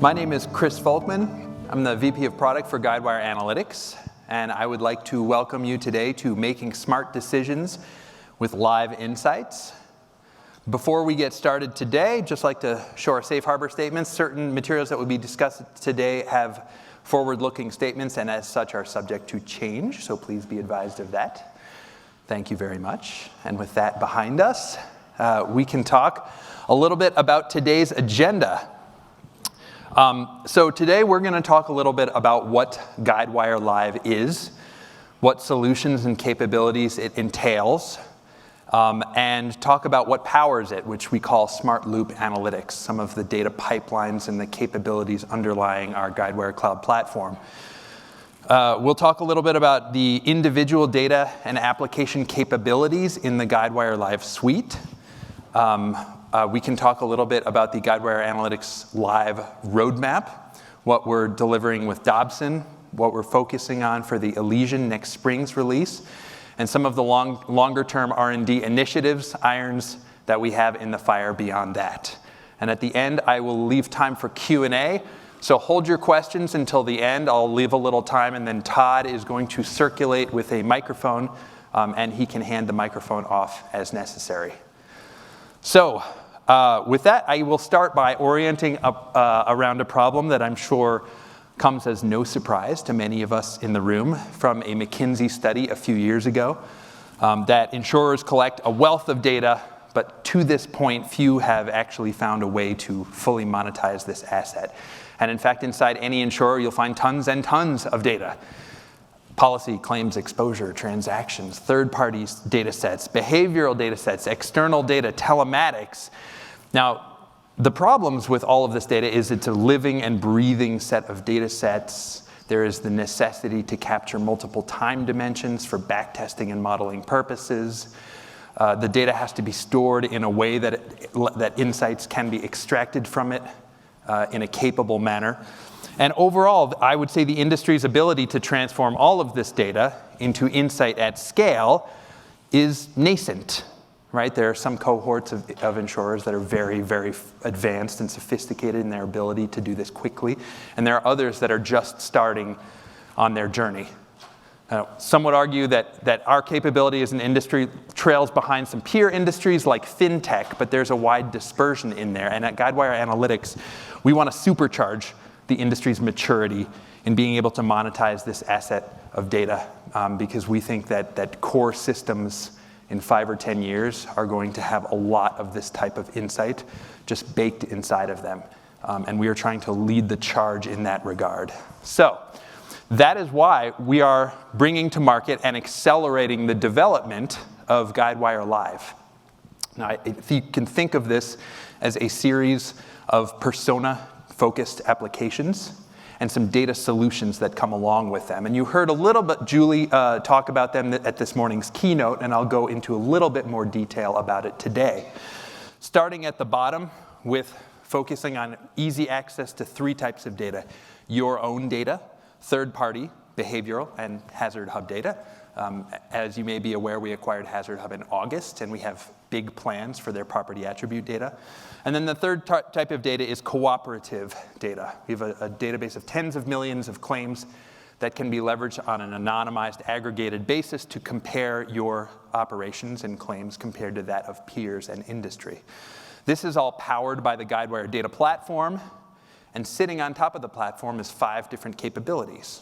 My name is Chris Folkman. I'm the VP of Product for Guidewire Analytics, and I would like to welcome you today to Making Smart Decisions with Live Insights. Before we get started today, just like to show our safe harbor statements. Certain materials that will be discussed today have forward-looking statements and as such are subject to change, so please be advised of that. Thank you very much. And with that behind us, we can talk a little bit about today's agenda. So today we're going to talk a little bit about what Guidewire Live is, what solutions and capabilities it entails, and talk about what powers it, which we call Smart Loop Analytics, some of the data pipelines and the capabilities underlying our Guidewire Cloud platform. We'll talk a little bit about the individual data and application capabilities in the Guidewire Live suite. We can talk a little bit about the Guidewire Analytics Live roadmap, what we're delivering with Dobson, what we're focusing on for the Elysian next spring's release, and some of the longer-term R&D initiatives, irons that we have in the fire beyond that. And at the end, I will leave time for Q&A. So hold your questions until the end. I'll leave a little time, and then Todd is going to circulate with a microphone, and he can hand the microphone off as necessary. So with that, I will start by orienting around a problem that I'm sure comes as no surprise to many of us in the room from a McKinsey study a few years ago, that insurers collect a wealth of data, but to this point, few have actually found a way to fully monetize this asset. And in fact, inside any insurer, you'll find tons and tons of data. Policy, claims, exposure, transactions, third-party data sets, behavioral data sets, external data, telematics. Now, the problems with all of this data is it's a living and breathing set of data sets. There is the necessity to capture multiple time dimensions for backtesting and modeling purposes. The data has to be stored in a way that insights can be extracted from it in a capable manner. And overall, I would say the industry's ability to transform all of this data into insight at scale is nascent, right? There are some cohorts of insurers that are very, very advanced and sophisticated in their ability to do this quickly. And there are others that are just starting on their journey. Some would argue that our capability as an industry trails behind some peer industries like fintech, but there's a wide dispersion in there. And at Guidewire Analytics, we want to supercharge the industry's maturity in being able to monetize this asset of data, because we think that core systems in 5 or 10 years are going to have a lot of this type of insight just baked inside of them. And we are trying to lead the charge in that regard. So that is why we are bringing to market and accelerating the development of Guidewire Live. Now, if you can think of this as a series of persona-focused applications and some data solutions that come along with them. And you heard a little bit Julie talk about them at this morning's keynote, and I'll go into a little bit more detail about it today. Starting at the bottom with focusing on easy access to 3 types of data: your own data, third-party, behavioral, and Hazard Hub data. As you may be aware, we acquired Hazard Hub in August, and we have big plans for their property attribute data. And then the third type of data is cooperative data. We have a database of tens of millions of claims that can be leveraged on an anonymized, aggregated basis to compare your operations and claims compared to that of peers and industry. This is all powered by the Guidewire data platform, and sitting on top of the platform is 5 different capabilities.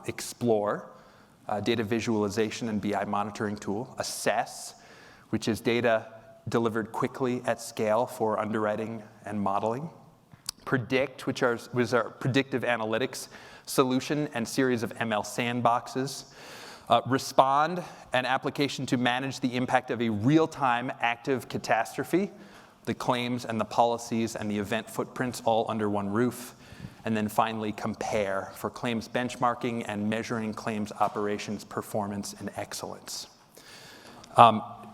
Explore, data visualization and BI monitoring tool. Assess, which is data delivered quickly at scale for underwriting and modeling. Predict, which was our predictive analytics solution and series of ML sandboxes. Respond, an application to manage the impact of a real-time active catastrophe, the claims and the policies and the event footprints all under one roof. And then finally, compare for claims benchmarking and measuring claims operations performance and excellence.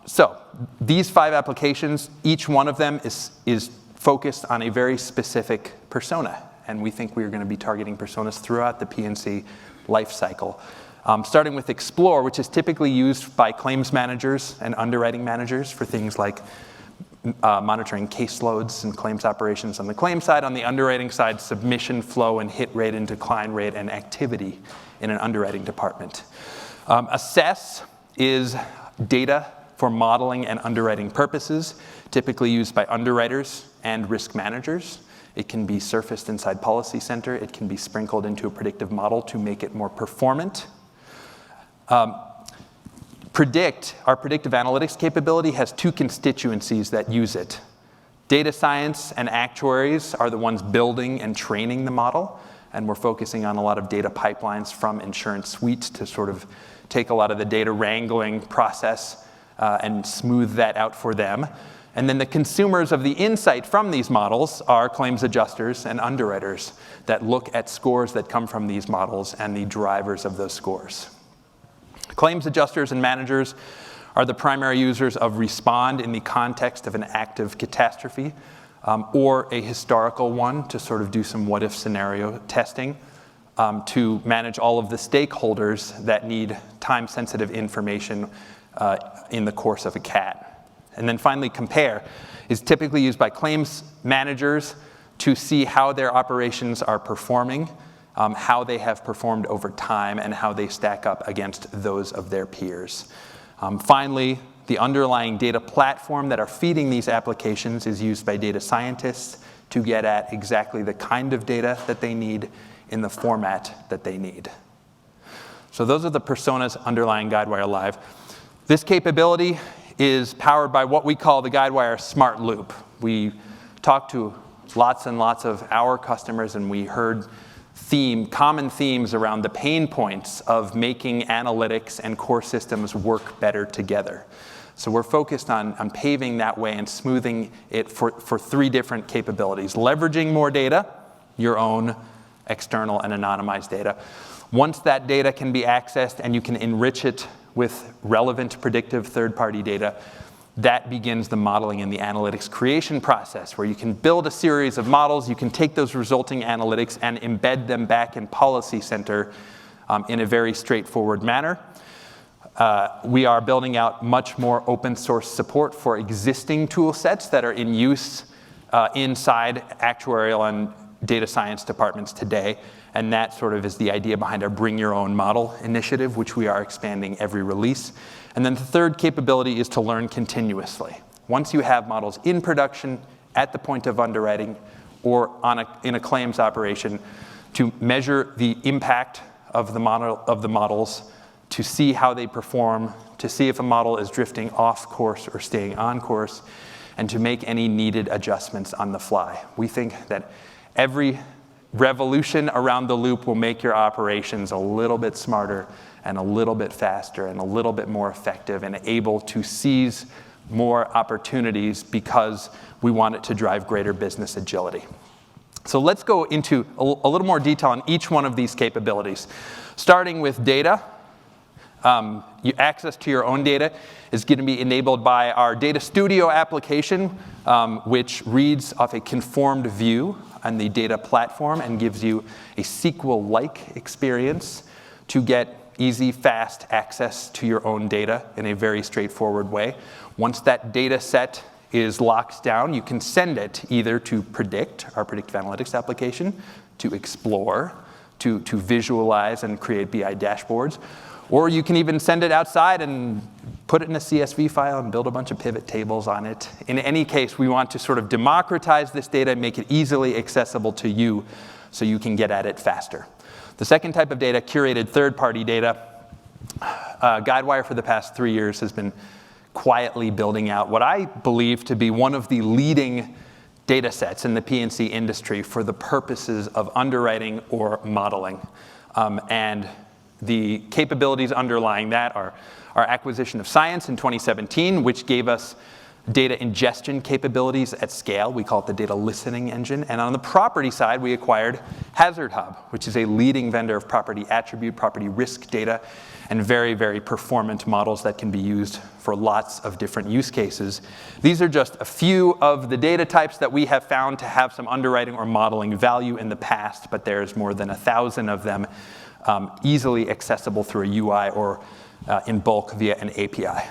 So these 5 applications, each one of them is focused on a very specific persona. And we think we are going to be targeting personas throughout the P&C life cycle. Starting with Explore, which is typically used by claims managers and underwriting managers for things like monitoring caseloads and claims operations on the claim side. On the underwriting side, submission flow and hit rate and decline rate and activity in an underwriting department. Assess is data for modeling and underwriting purposes, typically used by underwriters and risk managers. It can be surfaced inside Policy Center. It can be sprinkled into a predictive model to make it more performant. Predict, our predictive analytics capability, has two constituencies that use it. Data science and actuaries are the ones building and training the model, and we're focusing on a lot of data pipelines from Insurance Suite to sort of take a lot of the data wrangling process and smooth that out for them. And then the consumers of the insight from these models are claims adjusters and underwriters that look at scores that come from these models and the drivers of those scores. Claims adjusters and managers are the primary users of Respond in the context of an active catastrophe or a historical one to sort of do some what-if scenario testing to manage all of the stakeholders that need time-sensitive information in the course of a CAT. And then finally, Compare is typically used by claims managers to see how their operations are performing, how they have performed over time, and how they stack up against those of their peers. Finally, the underlying data platform that are feeding these applications is used by data scientists to get at exactly the kind of data that they need in the format that they need. So those are the personas underlying Guidewire Live. This capability is powered by what we call the Guidewire Smart Loop. We talked to lots and lots of our customers, and we heard common themes around the pain points of making analytics and core systems work better together. So we're focused on paving that way and smoothing it for three different capabilities. Leveraging more data, your own external and anonymized data. Once that data can be accessed and you can enrich it with relevant predictive third-party data, that begins the modeling and the analytics creation process, where you can build a series of models, you can take those resulting analytics and embed them back in Policy Center in a very straightforward manner. We are building out much more open source support for existing tool sets that are in use inside actuarial and data science departments today. And that sort of is the idea behind our Bring Your Own Model initiative, which we are expanding every release. And then the third capability is to learn continuously. Once you have models in production, at the point of underwriting, or in a claims operation, to measure the impact of the models, to see how they perform, to see if a model is drifting off course or staying on course, and to make any needed adjustments on the fly. We think that every revolution around the loop will make your operations a little bit smarter and a little bit faster and a little bit more effective and able to seize more opportunities because we want it to drive greater business agility. So let's go into a little more detail on each one of these capabilities. Starting with data, access to your own data is going to be enabled by our Data Studio application, which reads off a conformed view on the data platform and gives you a SQL-like experience to get easy, fast access to your own data in a very straightforward way. Once that data set is locked down, you can send it either to Predict, our predictive analytics application, to Explore, to visualize and create BI dashboards, or you can even send it outside and put it in a CSV file and build a bunch of pivot tables on it. In any case, we want to sort of democratize this data and make it easily accessible to you so you can get at it faster. The second type of data, curated third-party data. Guidewire for the past 3 years has been quietly building out what I believe to be one of the leading data sets in the P&C industry for the purposes of underwriting or modeling. And the capabilities underlying that are our acquisition of Science in 2017, which gave us data ingestion capabilities at scale. We call it the data listening engine. And on the property side, we acquired Hazard Hub, which is a leading vendor of property attribute, property risk data, and very, very performant models that can be used for lots of different use cases. These are just a few of the data types that we have found to have some underwriting or modeling value in the past, but there's more than 1,000 of them easily accessible through a UI or in bulk via an API.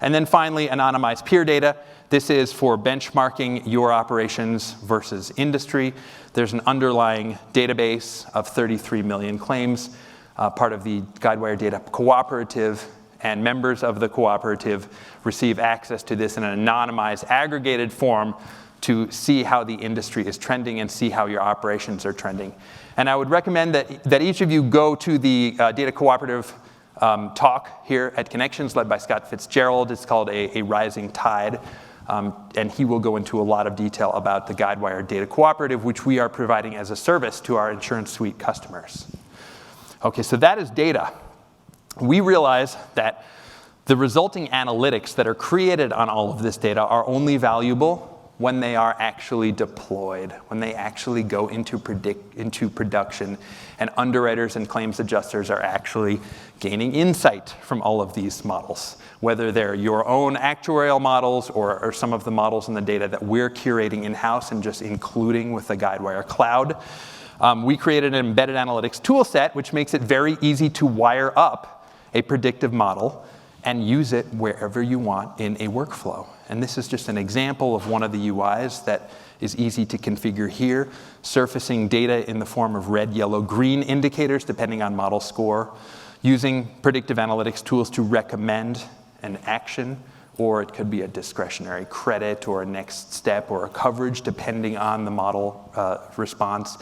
And then finally, anonymized peer data. This is for benchmarking your operations versus industry. There's an underlying database of 33 million claims, part of the Guidewire Data Cooperative, and members of the cooperative receive access to this in an anonymized, aggregated form to see how the industry is trending and see how your operations are trending. And I would recommend that each of you go to the Data Cooperative talk here at Connections, led by Scott Fitzgerald. It's called A Rising Tide. And he will go into a lot of detail about the Guidewire Data Cooperative, which we are providing as a service to our Insurance Suite customers. Okay, so that is data. We realize that the resulting analytics that are created on all of this data are only valuable when they are actually deployed, when they actually go into production, and underwriters and claims adjusters are actually gaining insight from all of these models, whether they're your own actuarial models or some of the models in the data that we're curating in-house and just including with the Guidewire Cloud. We created an embedded analytics tool set, which makes it very easy to wire up a predictive model and use it wherever you want in a workflow. And this is just an example of one of the UIs that is easy to configure here, surfacing data in the form of red, yellow, green indicators depending on model score, using predictive analytics tools to recommend an action, or it could be a discretionary credit or a next step or a coverage depending on the model response.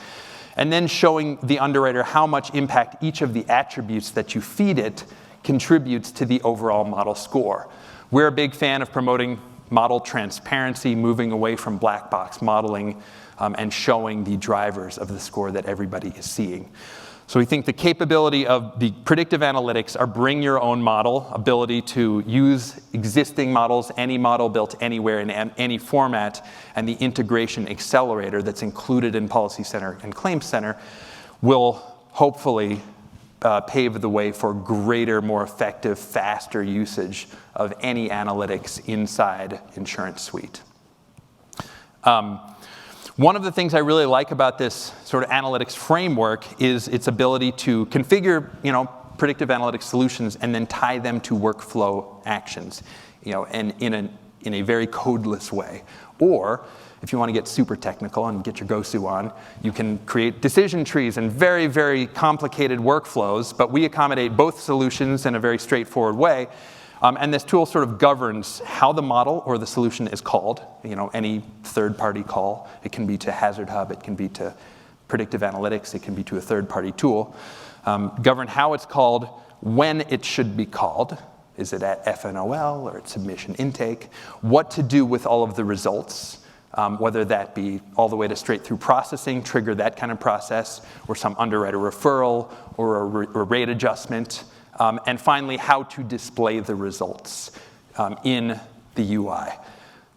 And then showing the underwriter how much impact each of the attributes that you feed it contributes to the overall model score. We're a big fan of promoting model transparency, moving away from black box modeling, and showing the drivers of the score that everybody is seeing. So we think the capability of the predictive analytics, our bring your own model, ability to use existing models, any model built anywhere in any format, and the integration accelerator that's included in Policy Center and Claims Center will hopefully pave the way for greater, more effective, faster usage of any analytics inside Insurance Suite. One of the things I really like about this sort of analytics framework is its ability to configure, predictive analytics solutions and then tie them to workflow actions, and in a very codeless way. Or if you want to get super technical and get your GoSu on, you can create decision trees and very, very complicated workflows, but we accommodate both solutions in a very straightforward way. And this tool sort of governs how the model or the solution is called, any third-party call. It can be to Hazard Hub, it can be to predictive analytics, it can be to a third-party tool. Govern how it's called, when it should be called. Is it at FNOL or at submission intake? What to do with all of the results, whether that be all the way to straight-through processing, trigger that kind of process, or some underwriter referral, or a rate adjustment. And finally, how to display the results in the UI.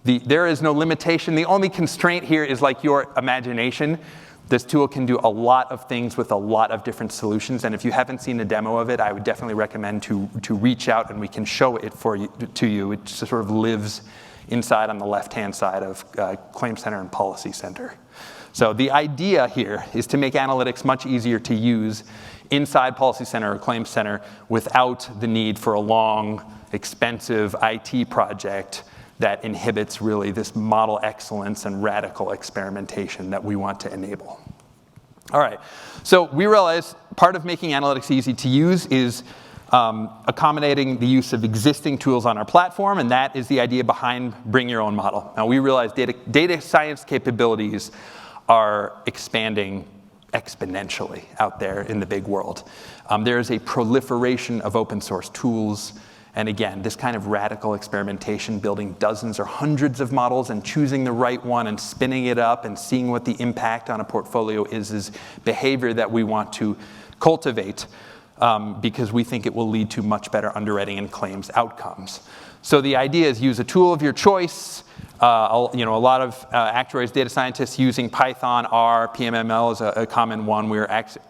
There is no limitation. The only constraint here is like your imagination. This tool can do a lot of things with a lot of different solutions. And if you haven't seen a demo of it, I would definitely recommend to reach out and we can show it to you. It just sort of lives inside on the left-hand side of Claims Center and Policy Center. So the idea here is to make analytics much easier to use inside Policy Center or Claims Center without the need for a long, expensive IT project that inhibits really this model excellence and radical experimentation that we want to enable. All right, so we realize part of making analytics easy to use is accommodating the use of existing tools on our platform, and that is the idea behind Bring Your Own Model. Now we realize data science capabilities are expanding exponentially out there in the big world. There is a proliferation of open source tools. And again, this kind of radical experimentation, building dozens or hundreds of models and choosing the right one and spinning it up and seeing what the impact on a portfolio is behavior that we want to cultivate because we think it will lead to much better underwriting and claims outcomes. So the idea is use a tool of your choice. A lot of actuaries, data scientists using Python, R, PMML is a common one. We're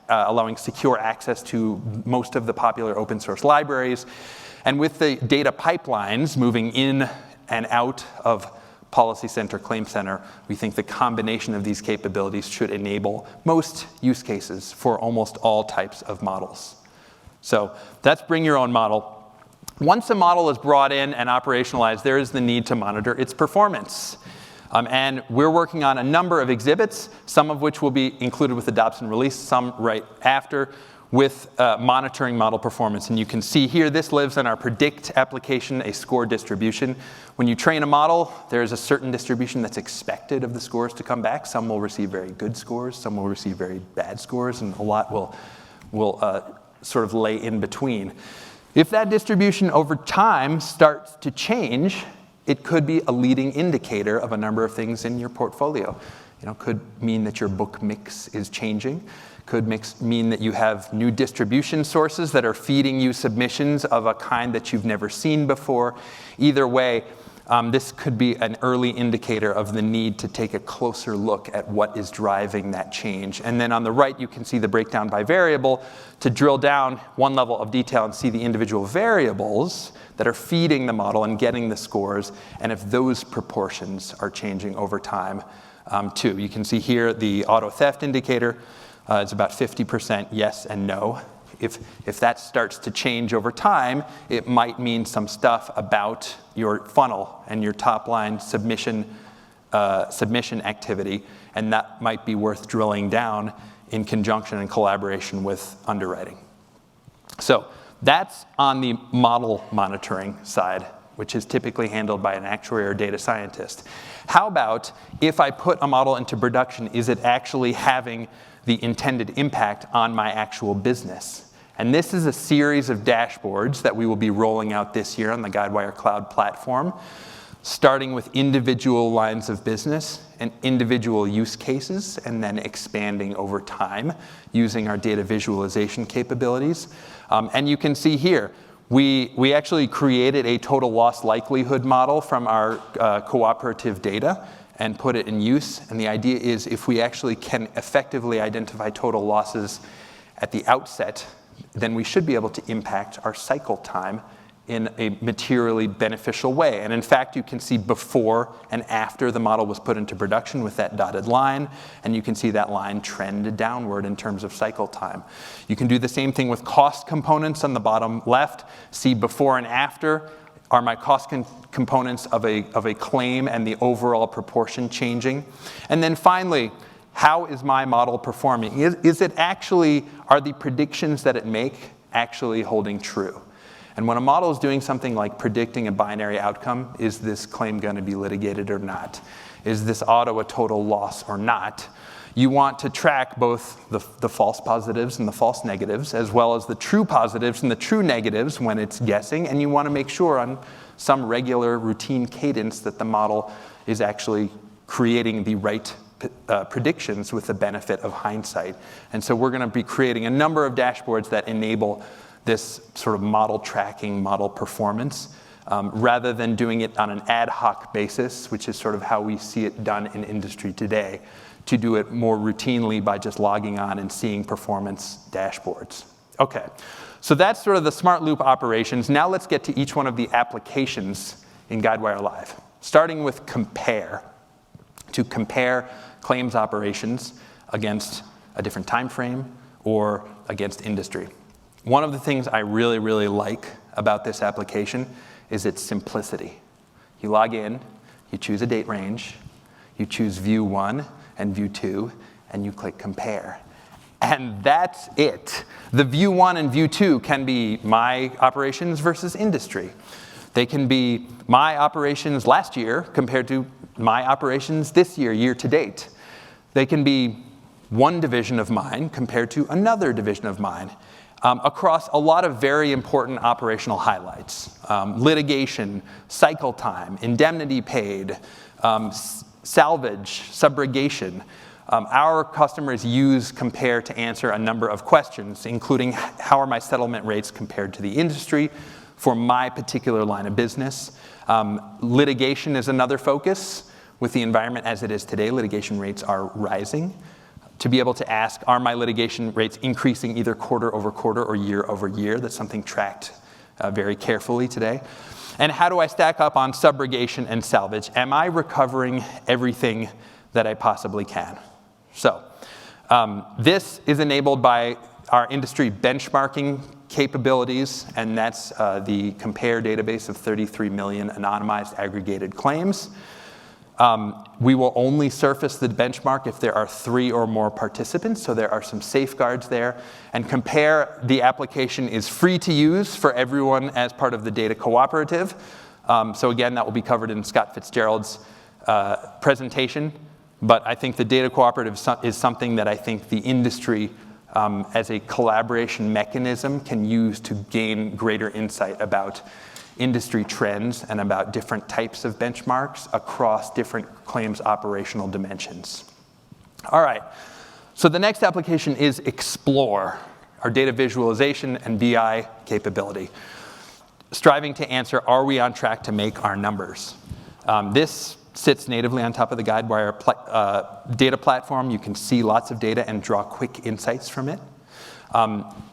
allowing secure access to most of the popular open source libraries. And with the data pipelines moving in and out of Policy Center, Claims Center, we think the combination of these capabilities should enable most use cases for almost all types of models. So that's Bring Your Own Model. Once a model is brought in and operationalized, there is the need to monitor its performance. And we're working on a number of exhibits, some of which will be included with adoption release, some right after, with monitoring model performance. And you can see here, this lives in our predict application, a score distribution. When you train a model, there's a certain distribution that's expected of the scores to come back. Some will receive very good scores, some will receive very bad scores, and a lot will sort of lay in between. If that distribution over time starts to change, it could be a leading indicator of a number of things in your portfolio. Could mean that your book mix is changing. Could mean that you have new distribution sources that are feeding you submissions of a kind that you've never seen before. Either way, this could be an early indicator of the need to take a closer look at what is driving that change. And then on the right, you can see the breakdown by variable to drill down one level of detail and see the individual variables that are feeding the model and getting the scores, and if those proportions are changing over time too. You can see here the auto theft indicator. It's about 50% yes and no. If that starts to change over time, it might mean some stuff about your funnel and your top line submission activity, and that might be worth drilling down in conjunction and collaboration with underwriting. So that's on the model monitoring side, which is typically handled by an actuary or data scientist. How about if I put a model into production, is it actually having the intended impact on my actual business? And this is a series of dashboards that we will be rolling out this year on the Guidewire Cloud platform, starting with individual lines of business and individual use cases, and then expanding over time using our data visualization capabilities. And you can see here, we actually created a total loss likelihood model from our cooperative data and put it in use. And the idea is if we actually can effectively identify total losses at the outset, then we should be able to impact our cycle time in a materially beneficial way. And in fact, you can see before and after the model was put into production with that dotted line, and you can see that line trend downward in terms of cycle time. You can do the same thing with cost components on the bottom left. See before and after. Are my cost components of a claim and the overall proportion changing? And then finally, how is my model performing? Is it actually, are the predictions that it make actually holding true? And when a model is doing something like predicting a binary outcome, is this claim going to be litigated or not? Is this auto a total loss or not? You want to track both the false positives and the false negatives, as well as the true positives and the true negatives when it's guessing. And you want to make sure on some regular routine cadence that the model is actually creating the right predictions with the benefit of hindsight. And so we're going to be creating a number of dashboards that enable this sort of model tracking, model performance, rather than doing it on an ad hoc basis, which is sort of how we see it done in industry today, to do it more routinely by just logging on and seeing performance dashboards. Okay, so that's sort of the smart loop operations. Now let's get to each one of the applications in Guidewire Live, starting with compare, to compare claims operations against a different time frame or against industry. One of the things I really, really like about this application is its simplicity. You log in, you choose a date range, you choose view 1 and view 2, and you click compare. And that's it. The view 1 and view 2 can be my operations versus industry. They can be my operations last year compared to my operations this year, year to date. They can be one division of mine compared to another division of mine. Across a lot of very important operational highlights. Litigation, cycle time, indemnity paid, salvage, subrogation. Our customers use compare to answer a number of questions, including how are my settlement rates compared to the industry for my particular line of business. Litigation is another focus. With the environment as it is today, litigation rates are rising. To be able to ask, are my litigation rates increasing either quarter over quarter or year over year? That's something tracked very carefully today. And how do I stack up on subrogation and salvage? Am I recovering everything that I possibly can? So this is enabled by our industry benchmarking capabilities, and that's the compare database of 33 million anonymized aggregated claims. We will only surface the benchmark if there are 3 or more participants, so there are some safeguards there. And compare, the application is free to use for everyone as part of the data cooperative. So again, that will be covered in Scott Fitzgerald's presentation. But I think the data cooperative is something that I think the industry, as a collaboration mechanism, can use to gain greater insight about industry trends and about different types of benchmarks across different claims operational dimensions. All right, so the next application is Explore, our data visualization and BI capability, striving to answer, are we on track to make our numbers? This sits natively on top of the Guidewire data platform. You can see lots of data and draw quick insights from it.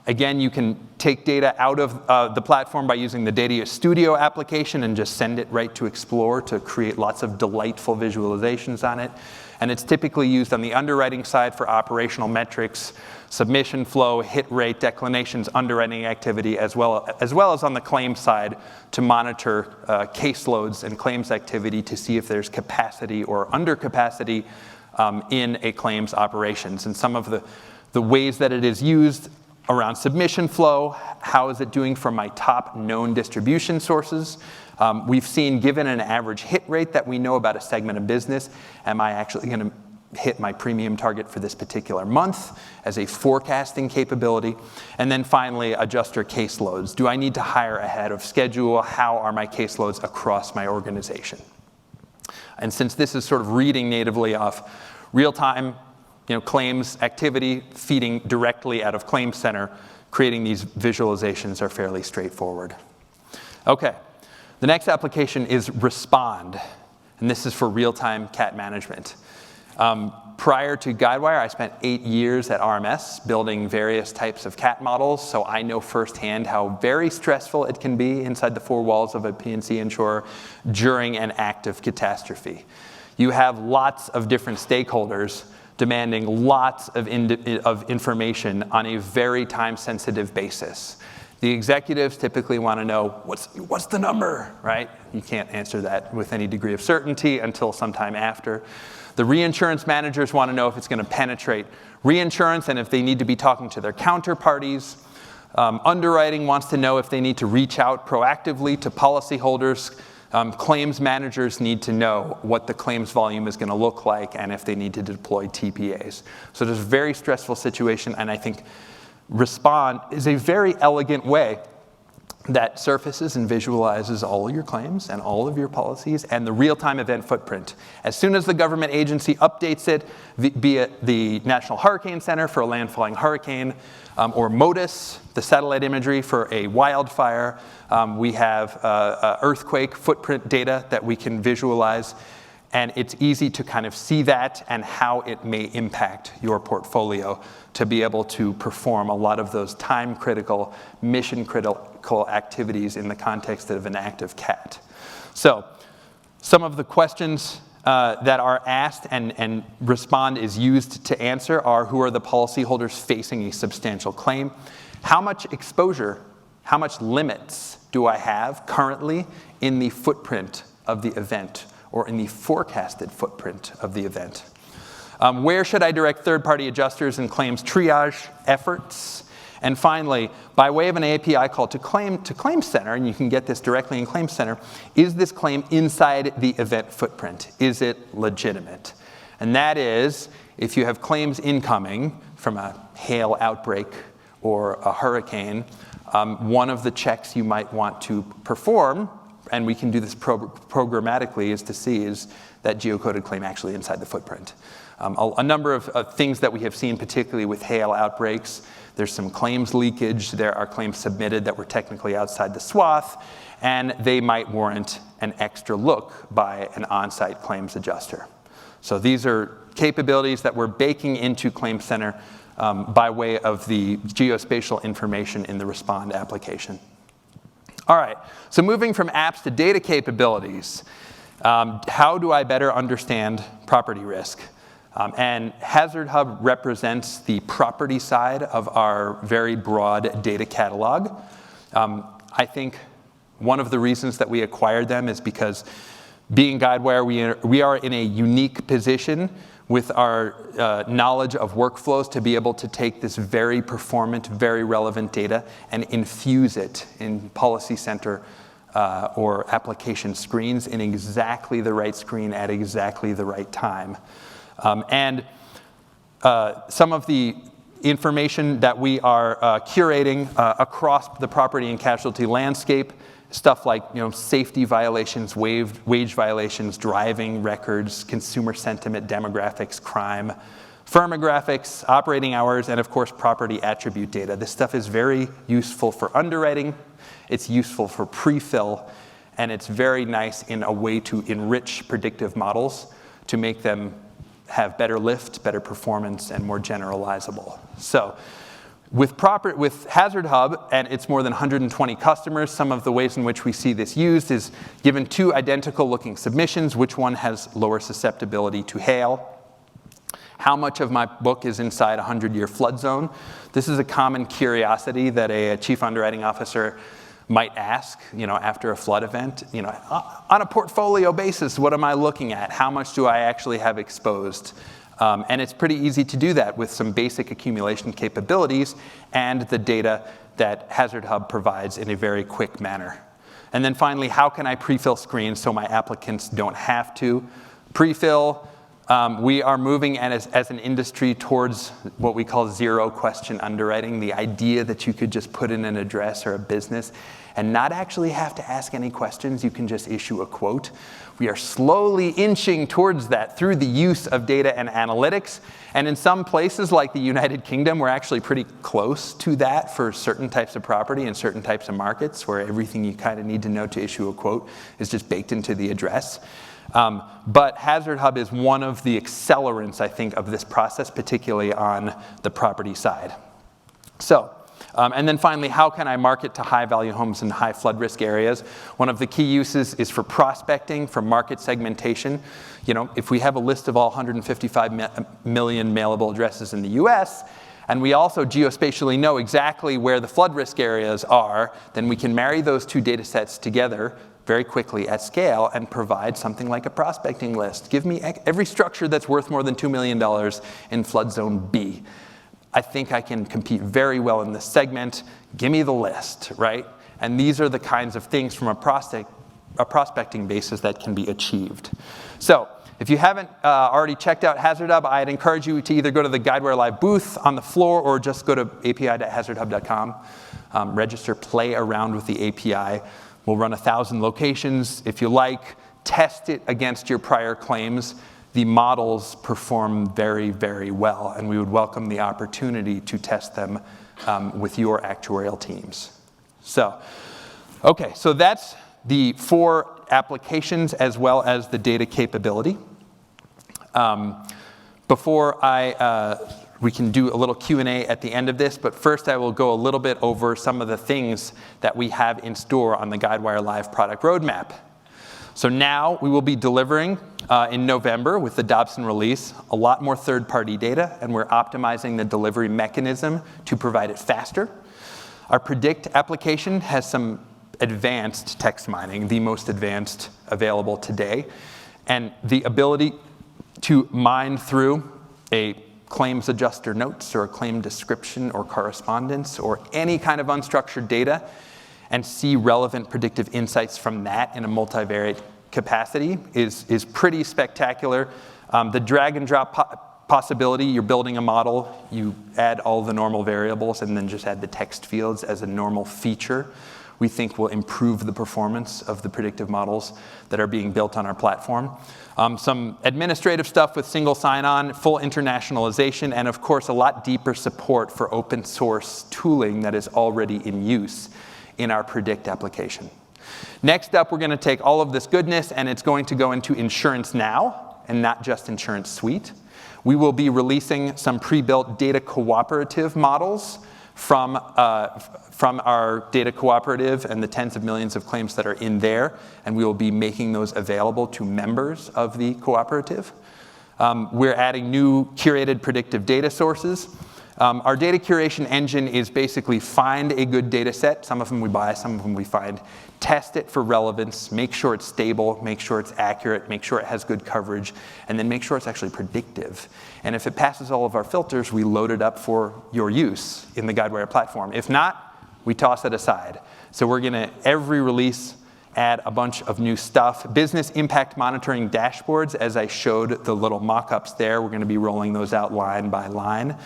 Again, you can take data out of the platform by using the Data Studio application and just send it right to Explore to create lots of delightful visualizations on it. And it's typically used on the underwriting side for operational metrics, submission flow, hit rate, declinations, underwriting activity, as well as on the claims side to monitor caseloads and claims activity to see if there's capacity or undercapacity in a claims operations. And some of the ways that it is used around submission flow, how is it doing for my top known distribution sources? We've seen, given an average hit rate that we know about a segment of business, am I actually going to hit my premium target for this particular month as a forecasting capability? And then finally, adjuster caseloads. Do I need to hire ahead of schedule? How are my caseloads across my organization? And since this is sort of reading natively off real-time claims activity, feeding directly out of Claims Center, creating these visualizations are fairly straightforward. Okay, the next application is Respond, and this is for real-time CAT management. Prior to Guidewire, I spent 8 years at RMS building various types of CAT models, so I know firsthand how very stressful it can be inside the 4 walls of a P&C insurer during an active catastrophe. You have lots of different stakeholders demanding lots of information on a very time-sensitive basis. The executives typically want to know, what's the number, right? You can't answer that with any degree of certainty until sometime after. The reinsurance managers want to know if it's going to penetrate reinsurance and if they need to be talking to their counterparties. Underwriting wants to know if they need to reach out proactively to policyholders. Claims managers need to know what the claims volume is going to look like and if they need to deploy TPAs. So there's a very stressful situation, and I think Respond is a very elegant way that surfaces and visualizes all of your claims and all of your policies and the real-time event footprint. As soon as the government agency updates it, be it the National Hurricane Center for a landfalling hurricane, or MODIS, the satellite imagery for a wildfire, we have earthquake footprint data that we can visualize. And it's easy to kind of see that and how it may impact your portfolio to be able to perform a lot of those time-critical, mission-critical activities in the context of an active CAT. So some of the questions that are asked and Respond is used to answer are, who are the policyholders facing a substantial claim? How much exposure, how much limits do I have currently in the footprint of the event or in the forecasted footprint of the event? Where should I direct third-party adjusters and claims triage efforts? And finally, by way of an API call to Claims Center, and you can get this directly in Claims Center, is this claim inside the event footprint? Is it legitimate? And that is, if you have claims incoming from a hail outbreak or a hurricane, one of the checks you might want to perform, and we can do this programmatically, is to see is that geocoded claim actually inside the footprint. A number of things that we have seen, particularly with hail outbreaks, there's some claims leakage, there are claims submitted that were technically outside the swath, and they might warrant an extra look by an on-site claims adjuster. So these are capabilities that we're baking into Claims Center by way of the geospatial information in the Respond application. All right, so moving from apps to data capabilities, how do I better understand property risk? And Hazard Hub represents the property side of our very broad data catalog. I think one of the reasons that we acquired them is because being Guidewire, we are in a unique position with our knowledge of workflows to be able to take this very performant, very relevant data and infuse it in Policy Center or application screens in exactly the right screen at exactly the right time. And some of the information that we are curating across the property and casualty landscape, stuff like safety violations, wage violations, driving records, consumer sentiment, demographics, crime, firmographics, operating hours, and of course property attribute data. This stuff is very useful for underwriting, it's useful for pre-fill, and it's very nice in a way to enrich predictive models to make them have better lift, better performance, and more generalizable. So with Hazard Hub and its more than 120 customers, some of the ways in which we see this used is given two identical looking submissions, which one has lower susceptibility to hail. How much of my book is inside a 100-year flood zone? This is a common curiosity that a chief underwriting officer might ask, after a flood event, on a portfolio basis, what am I looking at? How much do I actually have exposed? And it's pretty easy to do that with some basic accumulation capabilities and the data that Hazard Hub provides in a very quick manner. And then finally, how can I pre-fill screens so my applicants don't have to? Pre-fill, we are moving as an industry towards what we call zero question underwriting, the idea that you could just put in an address or a business and not actually have to ask any questions. You can just issue a quote. We are slowly inching towards that through the use of data and analytics. And in some places like the United Kingdom, we're actually pretty close to that for certain types of property and certain types of markets where everything you kind of need to know to issue a quote is just baked into the address. But Hazard Hub is one of the accelerants, I think, of this process, particularly on the property side. So, and then finally, how can I market to high-value homes in high flood risk areas? One of the key uses is for prospecting, for market segmentation. If we have a list of all 155 million mailable addresses in the US, and we also geospatially know exactly where the flood risk areas are, then we can marry those two data sets together very quickly at scale and provide something like a prospecting list. Give me every structure that's worth more than $2 million in flood zone B. I think I can compete very well in this segment. Give me the list, right? And these are the kinds of things from a prospecting basis that can be achieved. So if you haven't already checked out Hazard Hub, I'd encourage you to either go to the Guidewire Live booth on the floor or just go to api.hazardhub.com, register, play around with the API. We'll run 1,000 locations. If you like, test it against your prior claims. The models perform very, very well, and we would welcome the opportunity to test them with your actuarial teams. So, okay, so that's the 4 applications as well as the data capability. Before we can do a little Q&A at the end of this, but first I will go a little bit over some of the things that we have in store on the Guidewire Live product roadmap. So now we will be delivering in November with the Dobson release a lot more third-party data, and we're optimizing the delivery mechanism to provide it faster. Our Predict application has some advanced text mining, the most advanced available today, and the ability to mine through a claims adjuster notes or a claim description or correspondence or any kind of unstructured data and see relevant predictive insights from that in a multivariate capacity is pretty spectacular. The drag and drop possibility, you're building a model, you add all the normal variables and then just add the text fields as a normal feature, we think will improve the performance of the predictive models that are being built on our platform. Some administrative stuff with single sign-on, full internationalization, and of course a lot deeper support for open source tooling that is already in use in our Predict application. Next up, we're going to take all of this goodness and it's going to go into Insurance Now and not just Insurance Suite. We will be releasing some pre-built data cooperative models from our data cooperative and the tens of millions of claims that are in there, and we will be making those available to members of the cooperative. We're adding new curated predictive data sources. Our data curation engine is basically find a good data set. Some of them we buy, some of them we find. Test it for relevance, make sure it's stable, make sure it's accurate, make sure it has good coverage, and then make sure it's actually predictive. And if it passes all of our filters, we load it up for your use in the Guidewire platform. If not, we toss it aside. So we're going to, every release, add a bunch of new stuff. Business impact monitoring dashboards, as I showed the little mock-ups there, we're going to be rolling those out line by line.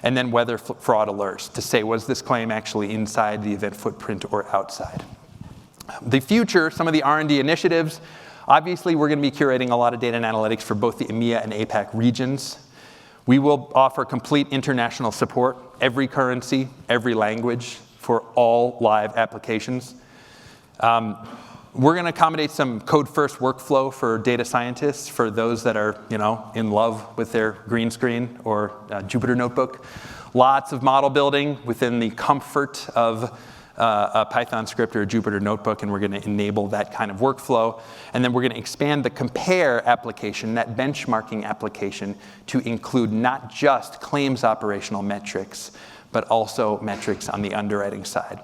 And then weather fraud alerts to say, was this claim actually inside the event footprint or outside? The future, some of the R&D initiatives, obviously we're going to be curating a lot of data and analytics for both the EMEA and APAC regions. We will offer complete international support, every currency, every language, for all live applications. We're going to accommodate some code-first workflow for data scientists, for those that are, in love with their green screen or Jupyter Notebook. Lots of model building within the comfort of a Python script or a Jupyter Notebook, and we're going to enable that kind of workflow. And then we're going to expand the compare application, that benchmarking application, to include not just claims operational metrics, but also metrics on the underwriting side.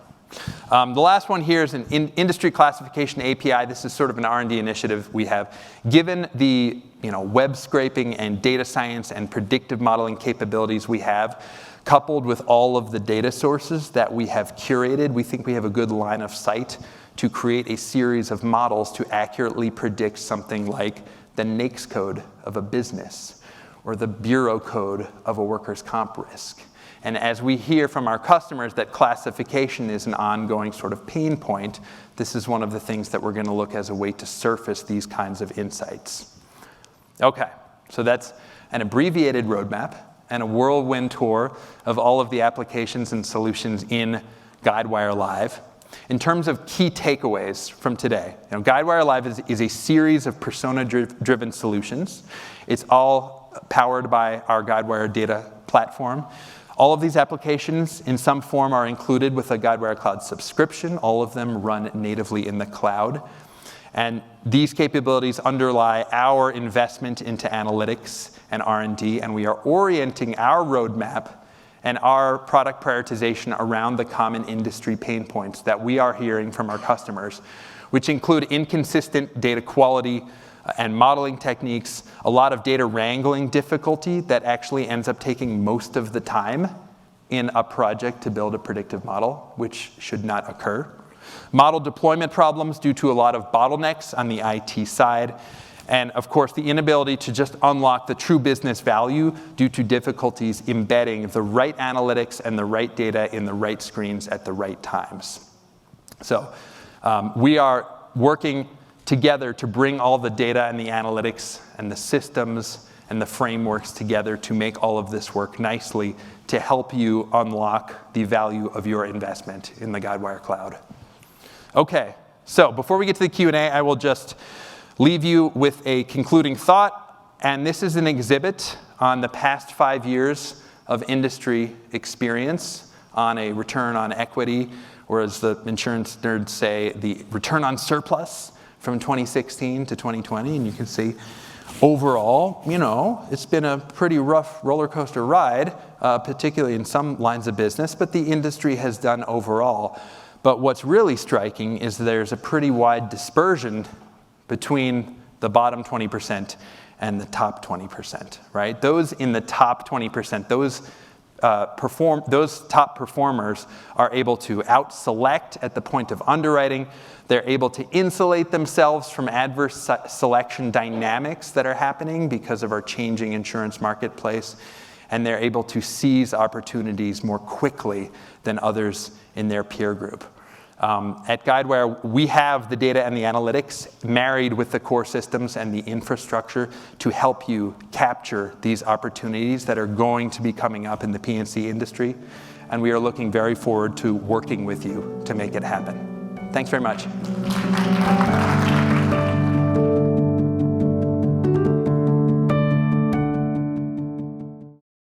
The last one here is an industry classification API. This is sort of an R&D initiative we have. Given the web scraping and data science and predictive modeling capabilities we have, coupled with all of the data sources that we have curated, we think we have a good line of sight to create a series of models to accurately predict something like the NAICS code of a business or the bureau code of a workers' comp risk. And as we hear from our customers that classification is an ongoing sort of pain point, this is one of the things that we're going to look as a way to surface these kinds of insights. Okay, so that's an abbreviated roadmap and a whirlwind tour of all of the applications and solutions in Guidewire Live. In terms of key takeaways from today, Guidewire Live is a series of persona-driven solutions. It's all powered by our Guidewire data platform. All of these applications, in some form, are included with a Guidewire Cloud subscription. All of them run natively in the cloud. And these capabilities underlie our investment into analytics and R&D, and we are orienting our roadmap and our product prioritization around the common industry pain points that we are hearing from our customers, which include inconsistent data quality and modeling techniques, a lot of data wrangling difficulty that actually ends up taking most of the time in a project to build a predictive model, which should not occur. Model deployment problems due to a lot of bottlenecks on the IT side. And of course, the inability to just unlock the true business value due to difficulties embedding the right analytics and the right data in the right screens at the right times. So we are working together to bring all the data and the analytics and the systems and the frameworks together to make all of this work nicely to help you unlock the value of your investment in the Guidewire Cloud. Okay, so before we get to the Q&A, I will just leave you with a concluding thought. And this is an exhibit on the past 5 years of industry experience on a return on equity, or as the insurance nerds say, the return on surplus from 2016 to 2020. And you can see overall, it's been a pretty rough roller coaster ride, particularly in some lines of business, but the industry has done overall. But what's really striking is there's a pretty wide dispersion between the bottom 20% and the top 20%, right? Those in the top 20%, those top performers are able to out-select at the point of underwriting. They're able to insulate themselves from adverse selection dynamics that are happening because of our changing insurance marketplace. And they're able to seize opportunities more quickly than others in their peer group. At Guidewire, we have the data and the analytics married with the core systems and the infrastructure to help you capture these opportunities that are going to be coming up in the P&C industry. And we are looking very forward to working with you to make it happen. Thanks very much.